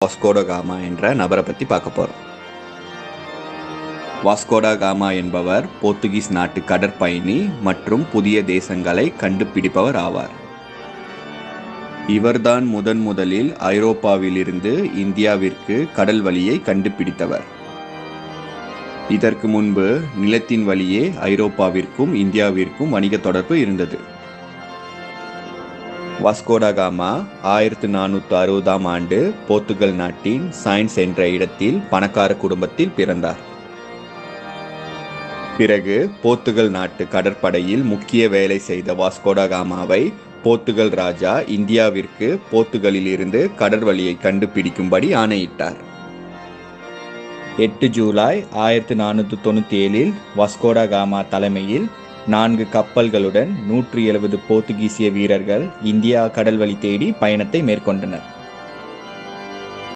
Vasco da Gama என்ற நபரை பற்றி பார்க்க போகிறோம். வாஸ்கோட காமா என்பவர் போர்த்துகீஸ் நாட்டு கடற்பயணி மற்றும் புதிய தேசங்களை கண்டுபிடிப்பவர் ஆவார். இவர்தான் முதலில் ஐரோப்பாவிலிருந்து இந்தியாவிற்கு கடல் வழியை கண்டுபிடித்தவர். இதற்கு முன்பு நிலத்தின் வழியே ஐரோப்பாவிற்கும் இந்தியாவிற்கும் வணிக தொடர்பு இருந்தது. வாஸ்கோட காமா 1460ஆம் ஆண்டு போர்த்துகல் நாட்டின் சைன்ஸ் என்ற இடத்தில் பணக்கார குடும்பத்தில் பிறந்தார். பிறகு போர்த்துகல் நாட்டு கடற்படையில் முக்கிய வேலை செய்த வாஸ்கோட காமாவை போர்த்துகல் ராஜா இந்தியாவிற்கு போர்த்துகலில் இருந்து கடற்வழியை கண்டுபிடிக்கும்படி ஆணையிட்டார். 8 ஜூலை 1497 வாஸ்கோட காமா தலைமையில் 4 கப்பல்களுடன் 170 போர்த்துகீசிய வீரர்கள் இந்தியா கடல்வழி தேடி பயணத்தை மேற்கொண்டனர்.